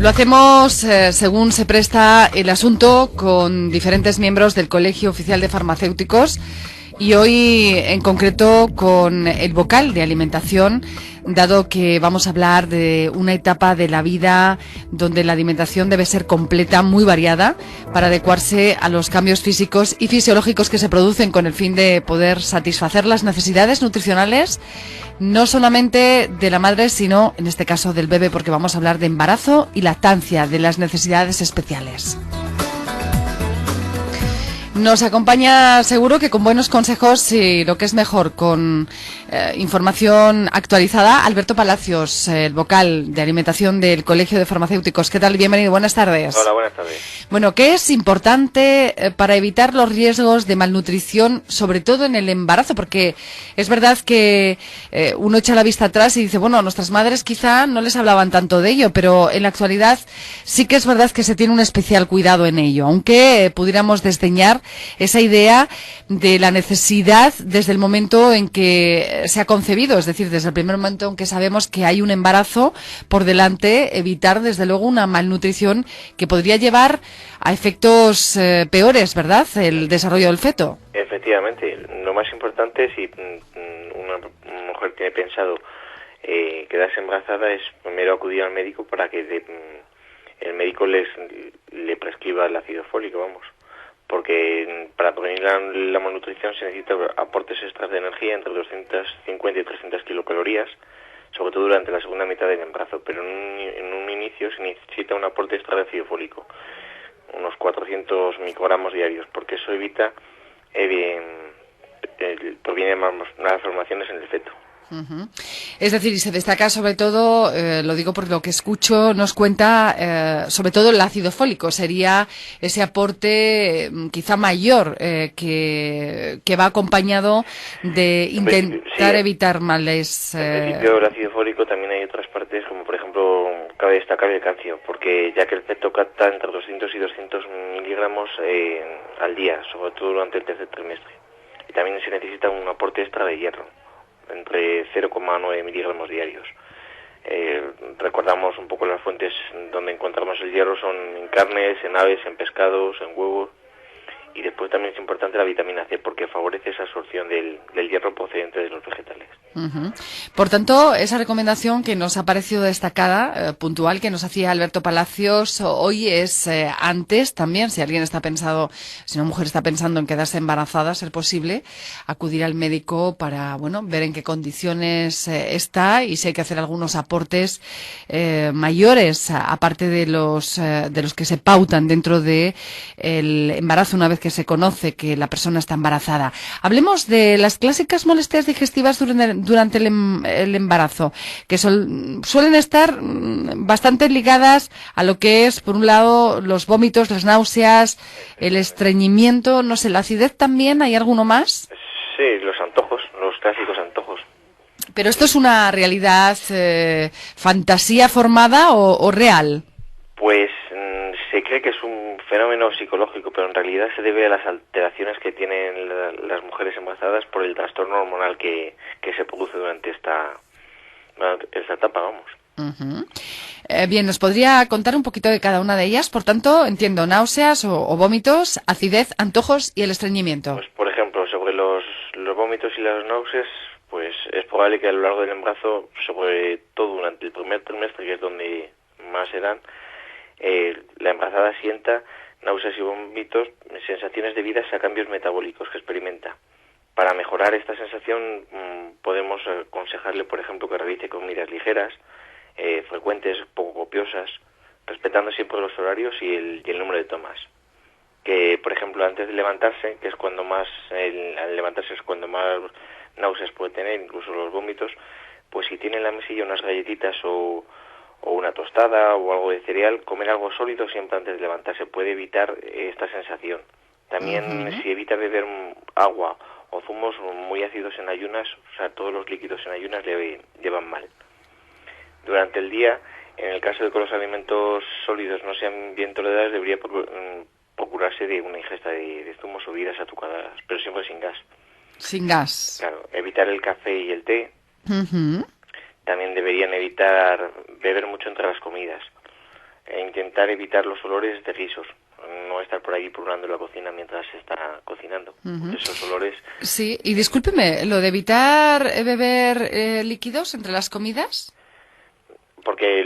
Lo hacemos según se presta el asunto con diferentes miembros del Colegio Oficial de Farmacéuticos y hoy en concreto con el vocal de alimentación, dado que vamos a hablar de una etapa de la vida donde la alimentación debe ser completa, muy variada, para adecuarse a los cambios físicos y fisiológicos que se producen con el fin de poder satisfacer las necesidades nutricionales, no solamente de la madre, sino en este caso del bebé, porque vamos a hablar de embarazo y lactancia, de las necesidades especiales. Nos acompaña seguro que con buenos consejos y lo que es mejor, con información actualizada, Alberto Palacios, el vocal de alimentación del Colegio de Farmacéuticos. ¿Qué tal? Bienvenido, buenas tardes. Hola, buenas tardes. Bueno, ¿qué es importante para evitar los riesgos de malnutrición, sobre todo en el embarazo? Porque es verdad que uno echa la vista atrás y dice, bueno, nuestras madres quizá no les hablaban tanto de ello, pero en la actualidad sí que es verdad que se tiene un especial cuidado en ello, aunque pudiéramos desdeñar esa idea de la necesidad desde el momento en que se ha concebido, es decir, desde el primer momento en que sabemos que hay un embarazo por delante, evitar desde luego una malnutrición que podría llevar a efectos peores, ¿verdad?, el desarrollo del feto. Efectivamente, lo más importante si una mujer tiene pensado quedarse embarazada es primero acudir al médico para que el médico le prescriba el ácido fólico, vamos. Porque para prevenir la malnutrición se necesitan aportes extras de energía entre 250 y 300 kilocalorías, sobre todo durante la segunda mitad del embarazo, pero en un inicio se necesita un aporte extra de ácido fólico, unos 400 microgramos diarios, porque eso evita, proviene malformaciones en el feto. Uh-huh. Es decir, y se destaca sobre todo, lo digo por lo que escucho, nos cuenta sobre todo el ácido fólico, sería ese aporte quizá mayor que va acompañado de intentar evitar males. En principio el ácido fólico también hay otras partes, como por ejemplo cabe destacar el calcio, porque ya que el feto capta entre 200 y 200 miligramos al día, sobre todo durante el tercer trimestre, y también se necesita un aporte extra de hierro, entre 0,9 miligramos diarios. Recordamos un poco las fuentes donde encontramos el hierro, son en carnes, en aves, en pescados, en huevos, y después también es importante la vitamina C porque favorece esa absorción del hierro procedente de los vegetales. Uh-huh. Por tanto, esa recomendación que nos ha parecido destacada, puntual, que nos hacía Alberto Palacios hoy es antes también, si alguien está pensado, si una mujer está pensando en quedarse embarazada, a ser posible, acudir al médico para, bueno, ver en qué condiciones está y si hay que hacer algunos aportes mayores, aparte de los que se pautan dentro de el embarazo una vez que se conoce que la persona está embarazada. Hablemos de las clásicas molestias digestivas durante el embarazo, que suelen estar bastante ligadas a lo que es, por un lado, los vómitos, las náuseas, el estreñimiento, no sé, la acidez también, ¿hay alguno más? Sí, los antojos, los clásicos antojos. ¿Pero esto es una realidad, fantasía formada o real? Pues se cree que es un fenómeno psicológico, pero en realidad se debe a las alteraciones que tienen las mujeres embarazadas por el trastorno hormonal que se produce durante esta etapa, vamos. Uh-huh. Bien, ¿nos podría contar un poquito de cada una de ellas? Por tanto, entiendo, náuseas o vómitos, acidez, antojos y el estreñimiento. Pues, por ejemplo, sobre los vómitos y las náuseas, pues es probable que a lo largo del embarazo, sobre todo durante el primer trimestre, que es donde más se dan, la embarazada sienta náuseas y vómitos, sensaciones debidas a cambios metabólicos que experimenta. Para mejorar esta sensación podemos aconsejarle, por ejemplo, que realice comidas ligeras, frecuentes, poco copiosas, respetando siempre los horarios y el número de tomas. Que, por ejemplo, antes de levantarse, que es cuando más, al levantarse es cuando más náuseas puede tener, incluso los vómitos, pues si tiene en la mesilla unas galletitas o una tostada o algo de cereal, comer algo sólido siempre antes de levantarse puede evitar esta sensación. También si evita beber agua o zumos muy ácidos en ayunas, o sea, todos los líquidos en ayunas le llevan mal. Durante el día, en el caso de que los alimentos sólidos no sean bien tolerados, debería procurarse de una ingesta de zumos o bebidas azucaradas, pero siempre sin gas. Sin gas. Claro, evitar el café y el té. Uh-huh. También deberían evitar beber mucho entre las comidas. e intentar evitar los olores de guisos. No estar por ahí purgando la cocina mientras se está cocinando. Esos olores... Sí, y discúlpeme, lo de evitar beber líquidos entre las comidas. Porque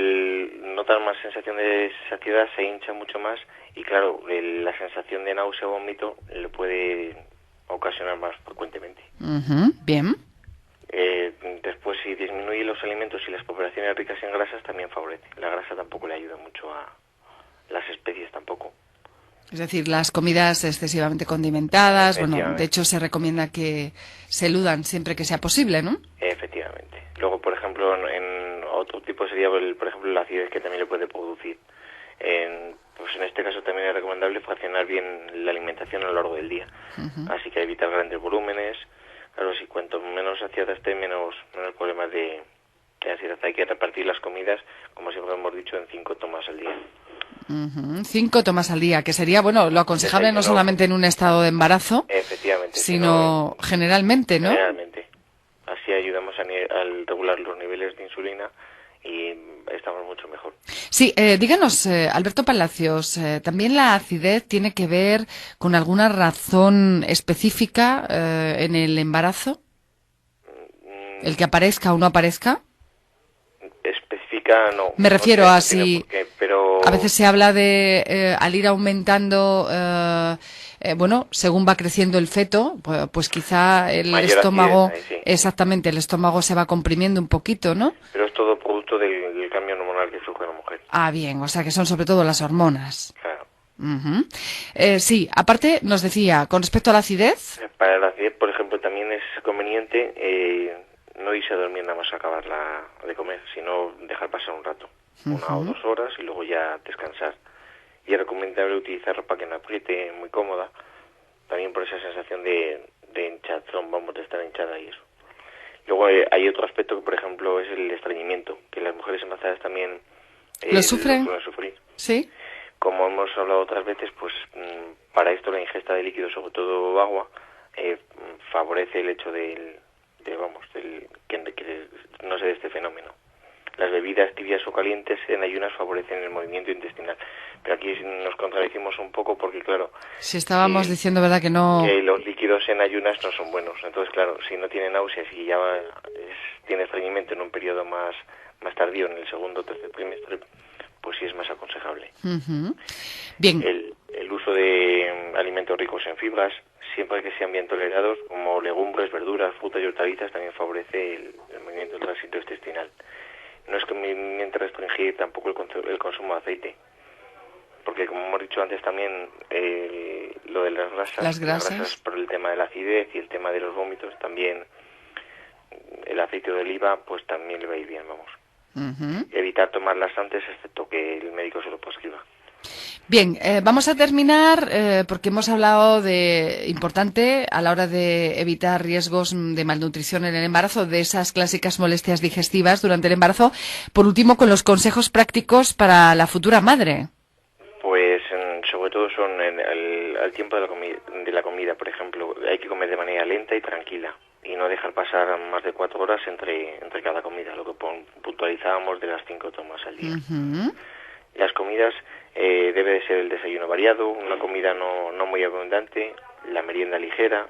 notan más sensación de saciedad, se hincha mucho más y claro, la sensación de náusea o vómito le puede ocasionar más frecuentemente. Bien. Después, si disminuye los alimentos y las preparaciones ricas en grasas, también favorece. La grasa tampoco le ayuda mucho a las especies tampoco. Es decir, las comidas excesivamente condimentadas, bueno, de hecho se recomienda que se eludan siempre que sea posible, ¿no? Efectivamente. Luego, por ejemplo, en otro tipo sería, por ejemplo, la acidez que también le puede producir. Pues en este caso también es recomendable fraccionar bien la alimentación a lo largo del día. Así que evitar grandes volúmenes. Claro, si cuanto menos saciada esté, menos problemas de ansiedad. Hay que repartir las comidas, como siempre hemos dicho, en 5 tomas al día. 5 tomas al día, que sería, bueno, lo aconsejable no solamente en un estado de embarazo, efectivamente, sino generalmente, ¿no? Generalmente. Así ayudamos al regular los niveles de insulina y estamos mucho mejor. Sí, díganos, Alberto Palacios, ¿también la acidez tiene que ver con alguna razón específica en el embarazo? ¿El que aparezca o no aparezca? Específica no. Me refiero no sé, a si pero... a veces se habla de al ir aumentando, bueno, según va creciendo el feto, pues quizá el mayor estómago, acidez, sí. exactamente, el estómago se va comprimiendo un poquito, ¿no? Pero es todo producto del cambio hormonal que sufre la mujer. Ah, bien, o sea que son sobre todo las hormonas. Claro. Sí, aparte nos decía, con respecto a la acidez. Para la acidez, por ejemplo, también es conveniente no irse a dormir nada más acabar de comer, sino dejar pasar un rato, 1 o 2 horas y luego ya descansar. Y es recomendable utilizar ropa que no apriete, muy cómoda, también por esa sensación de hinchazón, de estar hinchada y eso. Luego hay otro aspecto que, por ejemplo, es el estreñimiento, que las mujeres embarazadas también ¿Lo sufren? lo suelen sufrir. Sí. Como hemos hablado otras veces, pues para esto la ingesta de líquidos, sobre todo agua, favorece el hecho que no se dé este fenómeno. Las bebidas tibias o calientes en ayunas favorecen el movimiento intestinal. Pero aquí nos contradecimos un poco porque, claro... Si estábamos diciendo, ¿verdad?, que no... Que los líquidos en ayunas no son buenos. Entonces, claro, si no tiene náuseas y ya tiene estreñimiento en un periodo más tardío, en el segundo o tercer trimestre, pues sí es más aconsejable. Bien. El uso de alimentos ricos en fibras, siempre que sean bien tolerados, como legumbres, verduras, frutas y hortalizas, también favorece el movimiento del tránsito intestinal. No es conveniente restringir tampoco el consumo de aceite, porque como hemos dicho antes también, lo de las grasas por el tema de la acidez y el tema de los vómitos, también el aceite de oliva pues también le va a ir bien, vamos. Evitar tomarlas antes, excepto que el médico se lo prescriba. Bien, vamos a terminar porque hemos hablado de importante a la hora de evitar riesgos de malnutrición en el embarazo, de esas clásicas molestias digestivas durante el embarazo. Por último, con los consejos prácticos para la futura madre. Pues sobre todo son al tiempo de la comida, por ejemplo, hay que comer de manera lenta y tranquila y no dejar pasar más de 4 horas entre cada comida, lo que puntualizábamos de las 5 tomas al día. Las comidas debe de ser el desayuno variado, una comida no muy abundante, la merienda ligera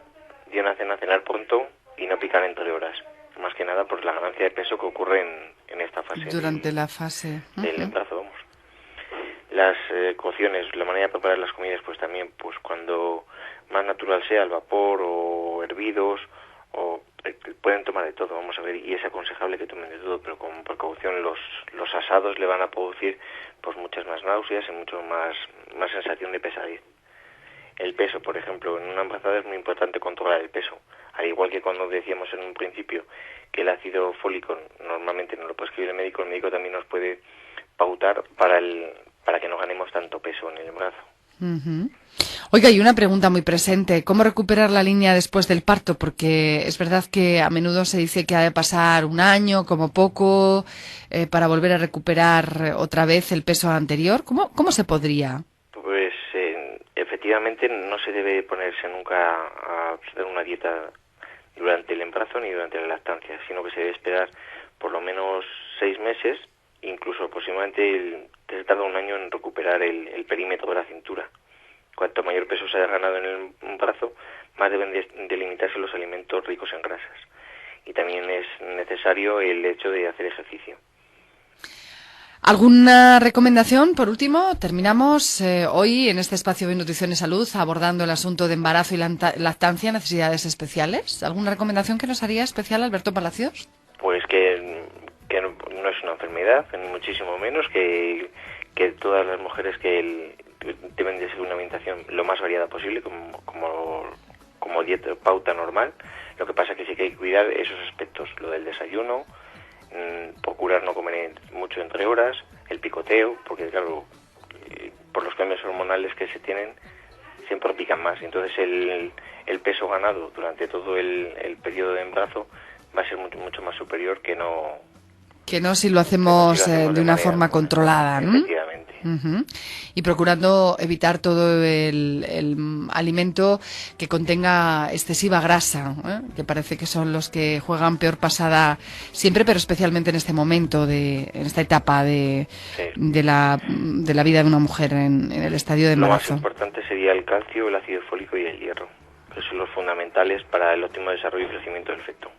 y una cena, cenar pronto y no picar entre horas. Más que nada por la ganancia de peso que ocurre en esta fase. Durante la fase del embarazo, vamos. Las cocciones, la manera de preparar las comidas, pues también, pues cuando más natural sea, al vapor o hervidos, o pueden tomar de todo, vamos a ver, y es aconsejable que tomen de todo, pero con precaución. Los asados le van a producir pues muchas más náuseas y mucho más sensación de pesadez. El peso, por ejemplo, en una embarazada es muy importante controlar el peso, al igual que cuando decíamos en un principio que el ácido fólico normalmente no lo prescribe el médico también nos puede pautar para que no ganemos tanto peso en el embarazo. Oiga, y una pregunta muy presente. ¿Cómo recuperar la línea después del parto? Porque es verdad que a menudo se dice que ha de pasar 1 año, como poco, para volver a recuperar otra vez el peso anterior. ¿Cómo se podría? Pues efectivamente no se debe ponerse nunca a hacer una dieta durante el embarazo ni durante la lactancia, sino que se debe esperar por lo menos 6 meses incluso aproximadamente se tarda un año en recuperar el perímetro de la cintura. Cuanto mayor peso se haya ganado en el brazo, más deben de limitarse los alimentos ricos en grasas. Y también es necesario el hecho de hacer ejercicio. ¿Alguna recomendación? Por último, terminamos hoy en este espacio de Nutrición y Salud abordando el asunto de embarazo y lactancia, necesidades especiales. ¿Alguna recomendación que nos haría especial Alberto Palacios? Pues que no es una enfermedad, ni muchísimo menos, que todas las mujeres que deben de seguir una alimentación lo más variada posible, como dieta, pauta normal. Lo que pasa es que sí que hay que cuidar esos aspectos, lo del desayuno, procurar no comer mucho entre horas, el picoteo, porque claro, por los cambios hormonales que se tienen, siempre pican más. Entonces el peso ganado durante todo el periodo de embarazo va a ser mucho más superior que no si lo hacemos de una forma controlada, ¿no? Efectivamente. Uh-huh. Y procurando evitar todo el alimento que contenga excesiva grasa, que parece que son los que juegan peor pasada siempre, pero especialmente en este momento, en esta etapa de la vida de una mujer en el estadio de embarazo. Lo más importante sería el calcio, el ácido fólico y el hierro, que son los fundamentales para el óptimo desarrollo y crecimiento del feto.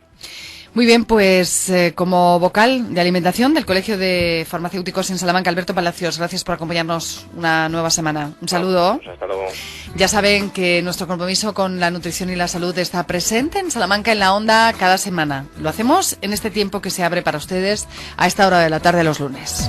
Muy bien, pues como vocal de alimentación del Colegio de Farmacéuticos en Salamanca, Alberto Palacios, gracias por acompañarnos una nueva semana. Un saludo. Pues hasta luego. Ya saben que nuestro compromiso con la nutrición y la salud está presente en Salamanca en la Onda cada semana. Lo hacemos en este tiempo que se abre para ustedes a esta hora de la tarde los lunes.